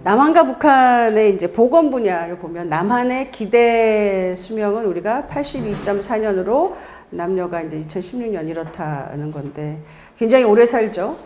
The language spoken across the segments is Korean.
남한과 북한의 이제 보건 분야를 보면 남한의 기대 수명은 우리가 82.4년으로 남녀가 이제 2016년 이렇다는 건데 굉장히 오래 살죠.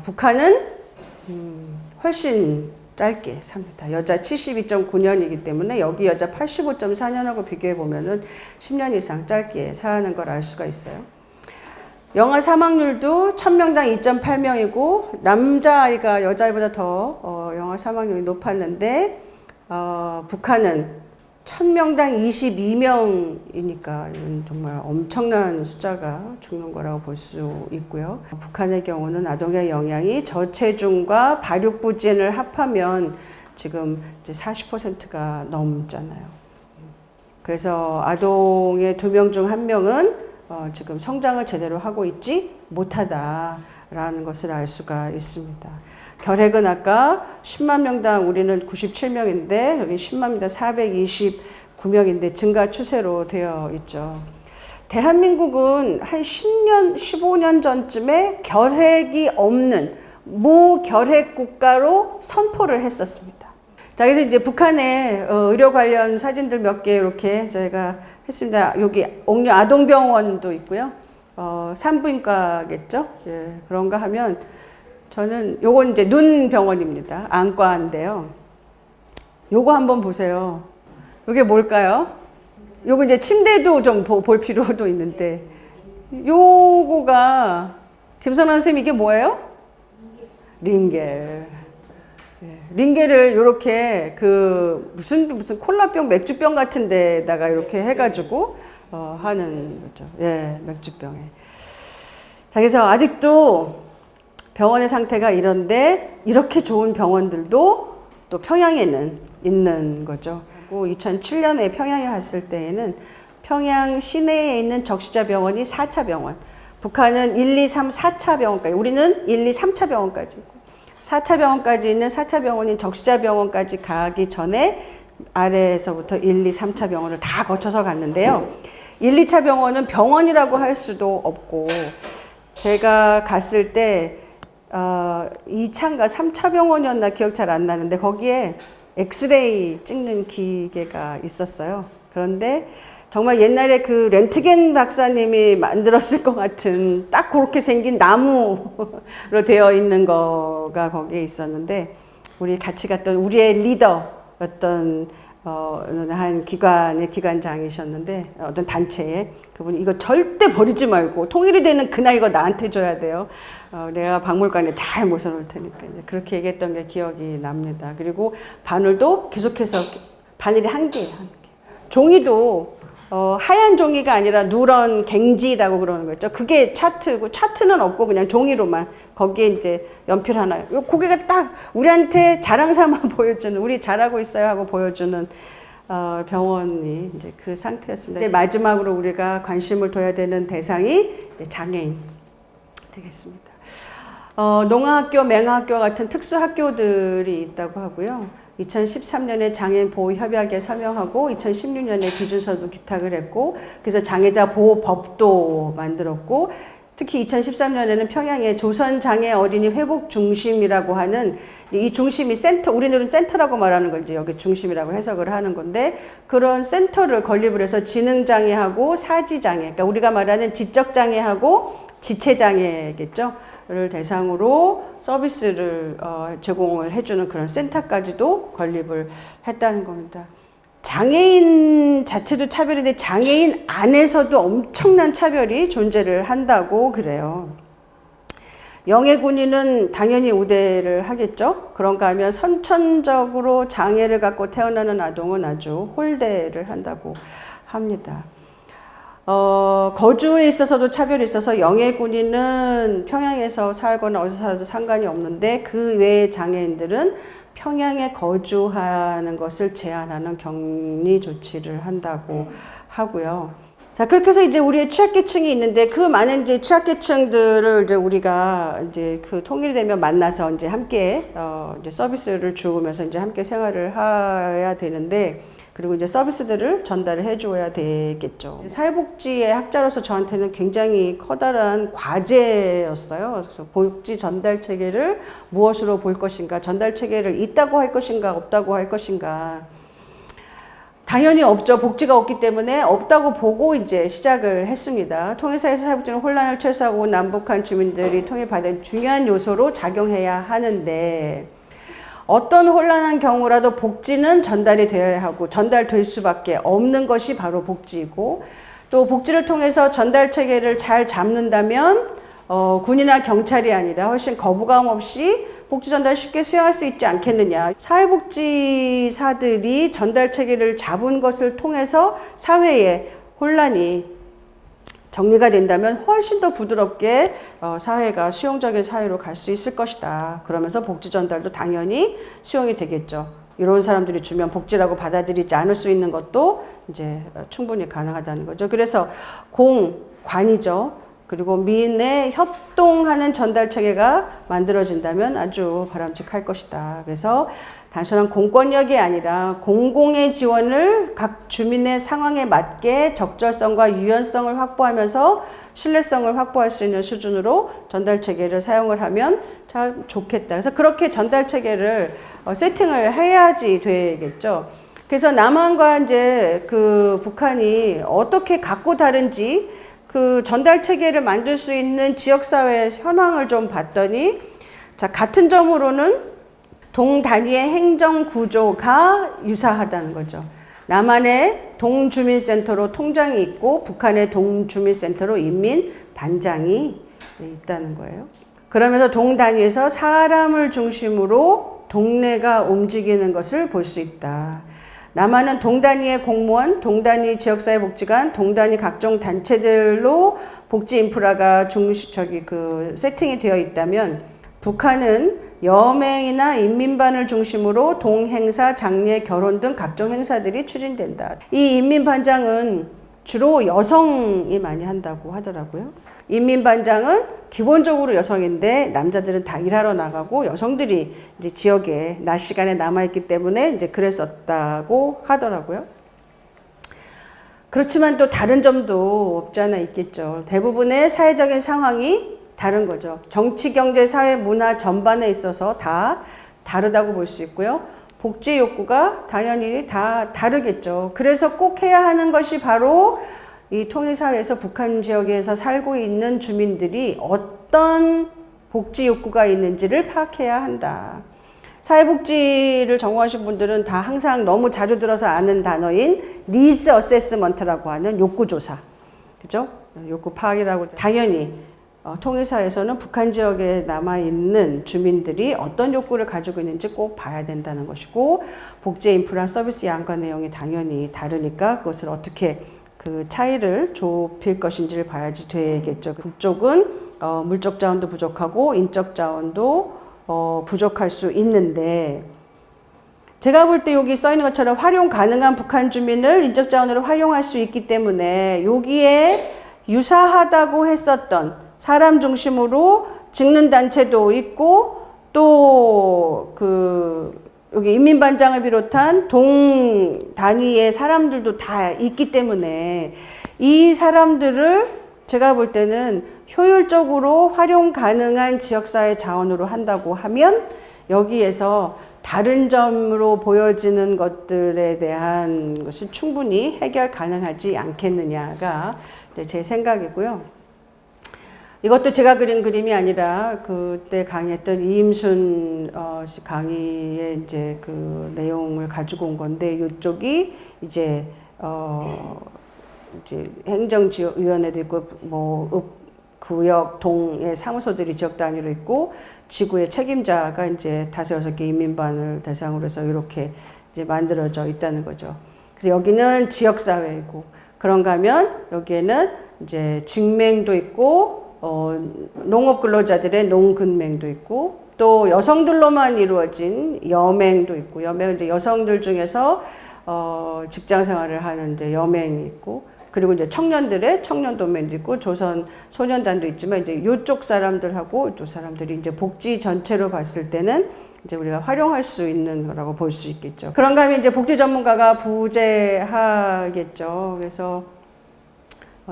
북한은 훨씬 짧게 삽니다. 여자 72.9년이기 때문에 여기 여자 85.4년하고 비교해 보면은 10년 이상 짧게 사는 걸 알 수가 있어요. 영아 사망률도 1000명당 2.8명이고 남자아이가 여자아이보다 더 영아 사망률이 높았는데 북한은 1000명당 22명이니까 이건 정말 엄청난 숫자가 죽는 거라고 볼 수 있고요. 북한의 경우는 아동의 영향이 저체중과 발육부진을 합하면 지금 이제 40%가 넘잖아요. 그래서 아동의 2명 중 1명은 지금 성장을 제대로 하고 있지 못하다라는 것을 알 수가 있습니다. 결핵은 아까 10만 명당 우리는 97명인데 여기 10만 명당 429명인데 증가 추세로 되어 있죠. 대한민국은 한 10년, 15년 전쯤에 결핵이 없는 무결핵 국가로 선포를 했었습니다. 자, 그래서 이제 북한의 의료 관련 사진들 몇 개 이렇게 저희가 했습니다. 여기 옥류 아동병원도 있고요. 산부인과겠죠? 예, 그런가 하면 저는 요건 이제 눈 병원입니다. 안과인데요. 요거 한번 보세요. 요게 뭘까요? 요거 이제 침대도 좀 볼 필요도 있는데 요거가 김선환 선생님 이게 뭐예요? 링겔. 링겔을 이렇게 그 무슨 콜라병, 맥주병 같은 데다가 이렇게 해가지고 하는 거죠. 예, 맥주병에. 자, 그래서 아직도 병원의 상태가 이런데 이렇게 좋은 병원들도 또 평양에는 있는 거죠. 2007년에 평양에 갔을 때에는 평양 시내에 있는 적시자 병원이 4차 병원, 북한은 1, 2, 3, 4차 병원까지, 우리는 1, 2, 3차 병원까지 있고 4차 병원까지 있는 4차 병원인 적시자 병원까지 가기 전에 아래에서부터 1, 2, 3차 병원을 다 거쳐서 갔는데요. 1, 2차 병원은 병원이라고 할 수도 없고 제가 갔을 때 2차인가 3차 병원이었나 기억 잘 안 나는데 거기에 엑스레이 찍는 기계가 있었어요. 그런데 정말 옛날에 그 렌트겐 박사님이 만들었을 것 같은 딱 그렇게 생긴 나무로 되어 있는 거가 거기에 있었는데 우리 같이 갔던 우리의 리더였던 한 기관의 기관장이셨는데 어떤 단체에 그분이 이거 절대 버리지 말고 통일이 되는 그날 이거 나한테 줘야 돼요. 내가 박물관에 잘 모셔놓을 테니까 이제 그렇게 얘기했던 게 기억이 납니다. 그리고 바늘도 계속해서 바늘이 한 개. 종이도 하얀 종이가 아니라 누런 갱지라고 그러는 거죠. 그게 차트고 차트는 없고 그냥 종이로만 거기에 이제 연필 하나. 요 고개가 딱 우리한테 자랑 삼아 보여주는 우리 잘하고 있어요 하고 보여주는 병원이 이제 그 상태였습니다. 이제 마지막으로 우리가 관심을 둬야 되는 대상이 장애인 되겠습니다. 농아학교, 맹아학교 같은 특수학교들이 있다고 하고요. 2013년에 장애인 보호협약에 서명하고 2016년에 기준서도 기탁을 했고 그래서 장애자 보호법도 만들었고 특히 2013년에는 평양에 조선장애 어린이 회복 중심이라고 하는 이 중심이 센터, 우리들은 센터라고 말하는 걸 이제 여기 중심이라고 해석을 하는 건데 그런 센터를 건립을 해서 지능장애하고 사지장애, 그러니까 우리가 말하는 지적장애하고 지체장애겠죠. 를 대상으로 서비스를 제공을 해주는 그런 센터까지도 건립을 했다는 겁니다. 장애인 자체도 차별인데 장애인 안에서도 엄청난 차별이 존재를 한다고 그래요. 영예군인은 당연히 우대를 하겠죠. 그런가 하면 선천적으로 장애를 갖고 태어나는 아동은 아주 홀대를 한다고 합니다. 거주에 있어서도 차별이 있어서 영예군인은 평양에서 살거나 어디서 살아도 상관이 없는데 그 외의 장애인들은 평양에 거주하는 것을 제한하는 격리 조치를 한다고 하고요. 자, 그렇게 해서 이제 우리의 취약계층이 있는데 그 많은 이제 취약계층들을 이제 우리가 이제 그 통일이 되면 만나서 이제 함께 이제 서비스를 주면서 이제 함께 생활을 해야 되는데 그리고 이제 서비스들을 전달을 해줘야 되겠죠. 사회복지의 학자로서 저한테는 굉장히 커다란 과제였어요. 그래서 복지 전달 체계를 무엇으로 볼 것인가, 전달 체계를 있다고 할 것인가, 없다고 할 것인가. 당연히 없죠. 복지가 없기 때문에 없다고 보고 이제 시작을 했습니다. 통일사회에서 사회복지는 혼란을 최소화하고 남북한 주민들이 통일받은 중요한 요소로 작용해야 하는데, 어떤 혼란한 경우라도 복지는 전달이 되어야 하고 전달될 수밖에 없는 것이 바로 복지이고, 또 복지를 통해서 전달 체계를 잘 잡는다면 군이나 경찰이 아니라 훨씬 거부감 없이 복지 전달 쉽게 수행할 수 있지 않겠느냐. 사회복지사들이 전달 체계를 잡은 것을 통해서 사회의 혼란이 정리가 된다면 훨씬 더 부드럽게 사회가 수용적인 사회로 갈 수 있을 것이다. 그러면서 복지 전달도 당연히 수용이 되겠죠. 이런 사람들이 주면 복지라고 받아들이지 않을 수 있는 것도 이제 충분히 가능하다는 거죠. 그래서 관이죠. 그리고 민의 협동하는 전달 체계가 만들어진다면 아주 바람직할 것이다. 그래서 단순한 공권력이 아니라 공공의 지원을 각 주민의 상황에 맞게 적절성과 유연성을 확보하면서 신뢰성을 확보할 수 있는 수준으로 전달 체계를 사용을 하면 참 좋겠다. 그래서 그렇게 전달 체계를 세팅을 해야지 되겠죠. 그래서 남한과 이제 그 북한이 어떻게 갖고 다른지 그 전달 체계를 만들 수 있는 지역사회의 현황을 좀 봤더니, 자, 같은 점으로는 동단위의 행정 구조가 유사하다는 거죠. 남한의 동주민센터로 통장이 있고 북한의 동주민센터로 인민반장이 있다는 거예요. 그러면서 동단위에서 사람을 중심으로 동네가 움직이는 것을 볼 수 있다. 남한은 동단위의 공무원, 동단위 지역사회복지관, 동단위 각종 단체들로 복지 인프라가 세팅이 되어 있다면, 북한은 여맹이나 인민반을 중심으로 동행사, 장례, 결혼 등 각종 행사들이 추진된다. 이 인민반장은 주로 여성이 많이 한다고 하더라고요. 인민반장은 기본적으로 여성인데 남자들은 다 일하러 나가고 여성들이 이제 지역에 낮 시간에 남아있기 때문에 이제 그랬었다고 하더라고요. 그렇지만 또 다른 점도 없지 않아 있겠죠. 대부분의 사회적인 상황이 다른 거죠. 정치, 경제, 사회, 문화 전반에 있어서 다 다르다고 볼 수 있고요. 복지 욕구가 당연히 다 다르겠죠. 그래서 꼭 해야 하는 것이 바로 이 통일사회에서 북한 지역에서 살고 있는 주민들이 어떤 복지 욕구가 있는지를 파악해야 한다. 사회복지를 전공하신 분들은 다 항상 너무 자주 들어서 아는 단어인 니즈 어세스먼트라고 하는 욕구조사. 그죠? 욕구 파악이라고. 당연히 통일사회에서는 북한 지역에 남아있는 주민들이 어떤 욕구를 가지고 있는지 꼭 봐야 된다는 것이고, 복지 인프라 서비스 양과 내용이 당연히 다르니까 그것을 어떻게 그 차이를 좁힐 것인지를 봐야지 되겠죠. 북쪽은 물적 자원도 부족하고 인적 자원도 부족할 수 있는데, 제가 볼 때 여기 써 있는 것처럼 활용 가능한 북한 주민을 인적 자원으로 활용할 수 있기 때문에 여기에 유사하다고 했었던 사람 중심으로 직능 단체도 있고, 또 여기 인민반장을 비롯한 동 단위의 사람들도 다 있기 때문에 이 사람들을 제가 볼 때는 효율적으로 활용 가능한 지역사회 자원으로 한다고 하면 여기에서 다른 점으로 보여지는 것들에 대한 것이 충분히 해결 가능하지 않겠느냐가 제 생각이고요. 이것도 제가 그린 그림이 아니라 그때 강의했던 이임순 강의의 이제 그 내용을 가지고 온 건데, 이쪽이 이제 행정지원위원회도 있고 구역 동의 사무소들이 지역 단위로 있고, 지구의 책임자가 이제 5-6개 인민반을 대상으로 해서 이렇게 이제 만들어져 있다는 거죠. 그래서 여기는 지역사회이고, 그런가 하면 여기에는 이제 직맹도 있고, 농업 근로자들의 농근맹도 있고, 또 여성들로만 이루어진 여맹도 있고, 여맹은 이제 여성들 중에서 직장 생활을 하는 이제 여맹이 있고, 그리고 이제 청년들의 청년도면도 있고 조선 소년단도 있지만 이제 이쪽 사람들하고 이쪽 사람들이 이제 복지 전체로 봤을 때는 이제 우리가 활용할 수 있는 거라고 볼 수 있겠죠. 그런가 하면 이제 복지 전문가가 부재하겠죠. 그래서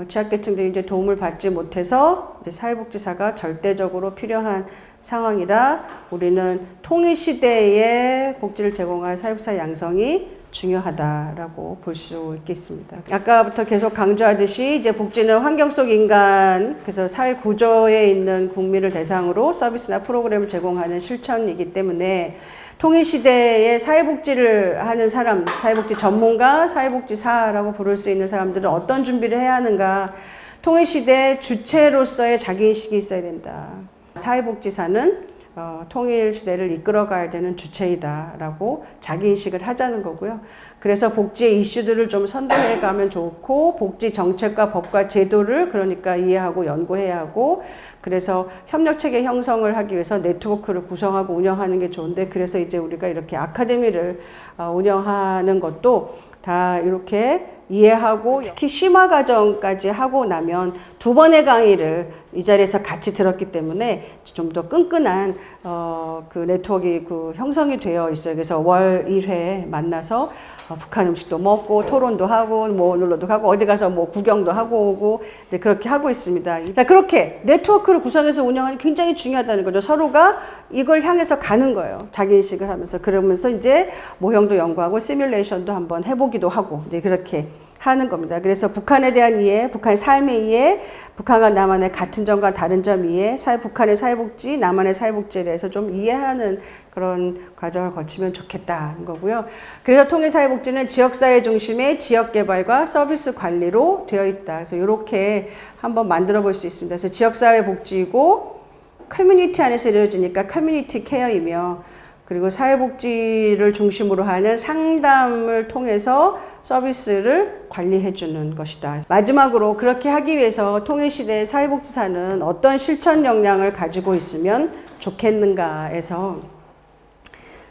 취약계층들이 이제 도움을 받지 못해서 이제 사회복지사가 절대적으로 필요한 상황이라 우리는 통일시대에 복지를 제공할 사회복지사 양성이 중요하다라고 볼 수 있겠습니다. 아까부터 계속 강조하듯이 이제 복지는 환경 속 인간, 그래서 사회 구조에 있는 국민을 대상으로 서비스나 프로그램을 제공하는 실천이기 때문에 통일시대에 사회복지를 하는 사람, 사회복지 전문가, 사회복지사라고 부를 수 있는 사람들은 어떤 준비를 해야 하는가? 통일시대 주체로서의 자기인식이 있어야 된다. 사회복지사는 통일시대를 이끌어가야 되는 주체이다라고 자기인식을 하자는 거고요. 그래서 복지의 이슈들을 좀 선도해 가면 좋고, 복지 정책과 법과 제도를 그러니까 이해하고 연구해야 하고, 그래서 협력체계 형성을 하기 위해서 네트워크를 구성하고 운영하는 게 좋은데, 그래서 이제 우리가 이렇게 아카데미를 운영하는 것도 다 이렇게 이해하고, 특히 심화 과정까지 하고 나면 2번의 강의를 이 자리에서 같이 들었기 때문에 좀 더 끈끈한 그 네트워크 형성이 되어 있어요. 그래서 월 1회 만나서 북한 음식도 먹고 토론도 하고 뭐 놀러도 가고 어디 가서 뭐 구경도 하고 오고 이제 그렇게 하고 있습니다. 자, 그렇게 네트워크를 구성해서 운영하는 게 굉장히 중요하다는 거죠. 서로가 이걸 향해서 가는 거예요. 자기인식을 하면서. 그러면서 이제 모형도 연구하고 시뮬레이션도 한번 해보기도 하고 이제 그렇게 하는 겁니다. 그래서 북한에 대한 이해, 북한의 삶의 이해, 북한과 남한의 같은 점과 다른 점 이해, 북한의 사회복지, 남한의 사회복지에 대해서 좀 이해하는 그런 과정을 거치면 좋겠다는 거고요. 그래서 통일사회복지는 지역사회 중심의 지역개발과 서비스 관리로 되어 있다. 그래서 이렇게 한번 만들어 볼 수 있습니다. 그래서 지역사회 복지이고 커뮤니티 안에서 이루어지니까 커뮤니티 케어이며, 그리고 사회복지를 중심으로 하는 상담을 통해서 서비스를 관리해 주는 것이다. 마지막으로 그렇게 하기 위해서 통일시대의 사회복지사는 어떤 실천 역량을 가지고 있으면 좋겠는가에서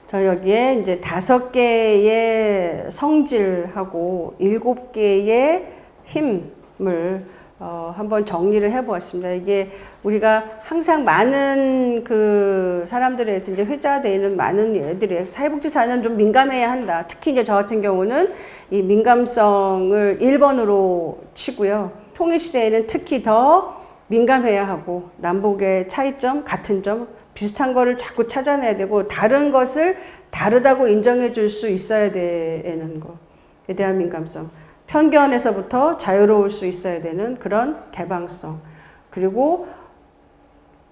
저 여기에 이제 5개의 성질하고 7개의 힘을 한번 정리를 해보았습니다. 이게 우리가 항상 많은 그 사람들에서 이제 회자되어 있는 많은 애들이 사회복지사는 좀 민감해야 한다. 특히 이제 저 같은 경우는 이 민감성을 1번으로 치고요. 통일시대에는 특히 더 민감해야 하고, 남북의 차이점, 같은 점, 비슷한 거를 자꾸 찾아내야 되고, 다른 것을 다르다고 인정해 줄 수 있어야 되는 거에 대한 민감성. 편견에서부터 자유로울 수 있어야 되는 그런 개방성. 그리고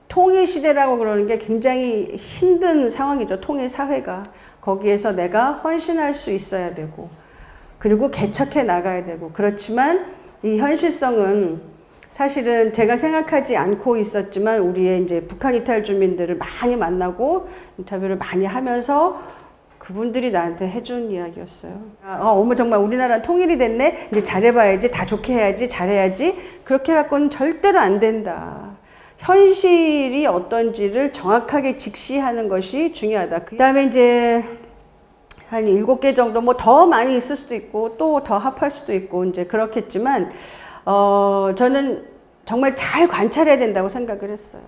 통일시대라고 그러는 게 굉장히 힘든 상황이죠. 통일사회가. 거기에서 내가 헌신할 수 있어야 되고, 그리고 개척해 나가야 되고. 그렇지만 이 현실성은 사실은 제가 생각하지 않고 있었지만 우리의 이제 북한 이탈 주민들을 많이 만나고 인터뷰를 많이 하면서 그분들이 나한테 해준 이야기였어요. 어머 정말 우리나라 통일이 됐네. 이제 잘해봐야지. 다 좋게 해야지. 잘해야지. 그렇게 갖고는 절대로 안 된다. 현실이 어떤지를 정확하게 직시하는 것이 중요하다. 그 다음에 이제 한 7개 정도 뭐 더 많이 있을 수도 있고 또 더 합할 수도 있고 이제 그렇겠지만 저는 정말 잘 관찰해야 된다고 생각을 했어요.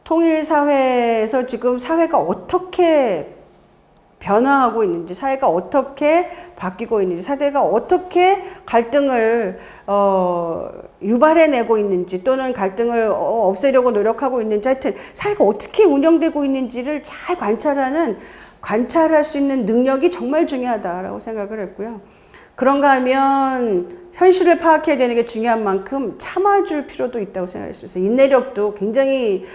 통일사회에서 지금 사회가 어떻게 변화하고 있는지, 사회가 어떻게 바뀌고 있는지, 사회가 어떻게 갈등을 유발해내고 있는지, 또는 갈등을 없애려고 노력하고 있는지, 하여튼 사회가 어떻게 운영되고 있는지를 잘 관찰할 수 있는 능력이 정말 중요하다라고 생각을 했고요. 그런가 하면 현실을 파악해야 되는 게 중요한 만큼 참아줄 필요도 있다고 생각했습니다. 인내력도 굉장히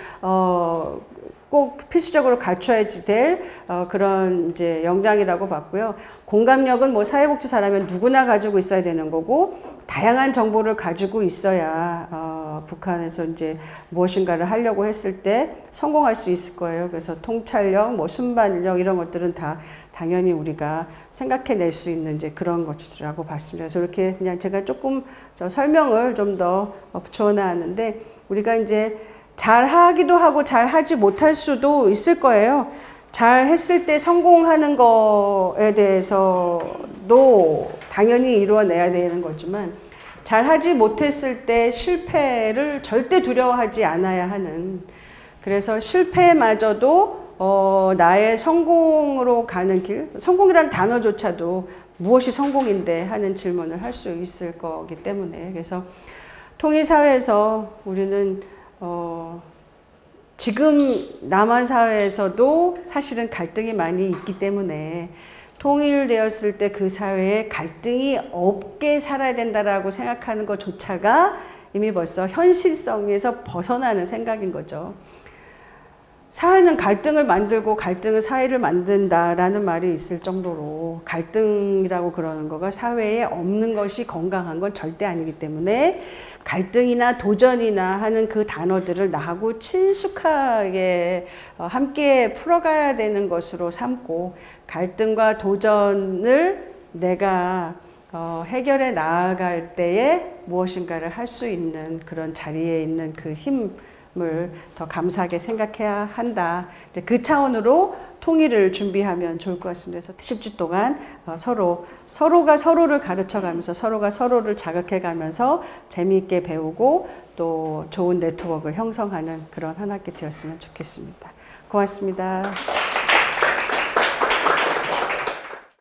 꼭 필수적으로 갖춰야지 될 그런 이제 역량이라고 봤고요. 공감력은 뭐 사회복지사라면 누구나 가지고 있어야 되는 거고, 다양한 정보를 가지고 있어야 북한에서 이제 무엇인가를 하려고 했을 때 성공할 수 있을 거예요. 그래서 통찰력, 뭐 순발력 이런 것들은 다 당연히 우리가 생각해낼 수 있는 이제 그런 것이라고 봤습니다. 그래서 이렇게 그냥 제가 조금 설명을 좀 더 붙여놨는데, 우리가 이제 잘 하기도 하고 잘 하지 못할 수도 있을 거예요. 잘 했을 때 성공하는 거에 대해서도 당연히 이루어내야 되는 거지만 잘하지 못했을 때 실패를 절대 두려워하지 않아야 하는, 그래서 실패마저도 나의 성공으로 가는 길, 성공이란 단어조차도 무엇이 성공인데 하는 질문을 할 수 있을 거기 때문에, 그래서 통일사회에서 우리는 지금 남한 사회에서도 사실은 갈등이 많이 있기 때문에 통일되었을 때 그 사회에 갈등이 없게 살아야 된다라고 생각하는 것조차가 이미 벌써 현실성에서 벗어나는 생각인 거죠. 사회는 갈등을 만들고 갈등은 사회를 만든다라는 말이 있을 정도로 갈등이라고 그러는 거가 사회에 없는 것이 건강한 건 절대 아니기 때문에 갈등이나 도전이나 하는 그 단어들을 나하고 친숙하게 함께 풀어가야 되는 것으로 삼고, 갈등과 도전을 내가 해결해 나아갈 때에 무엇인가를 할 수 있는 그런 자리에 있는 그 힘을 더 감사하게 생각해야 한다. 이제 그 차원으로 통일을 준비하면 좋을 것 같습니다. 그래서 10주 동안 서로가 서로를 가르쳐가면서 서로가 서로를 자극해가면서 재미있게 배우고 또 좋은 네트워크를 형성하는 그런 한 학기 되었으면 좋겠습니다. 고맙습니다.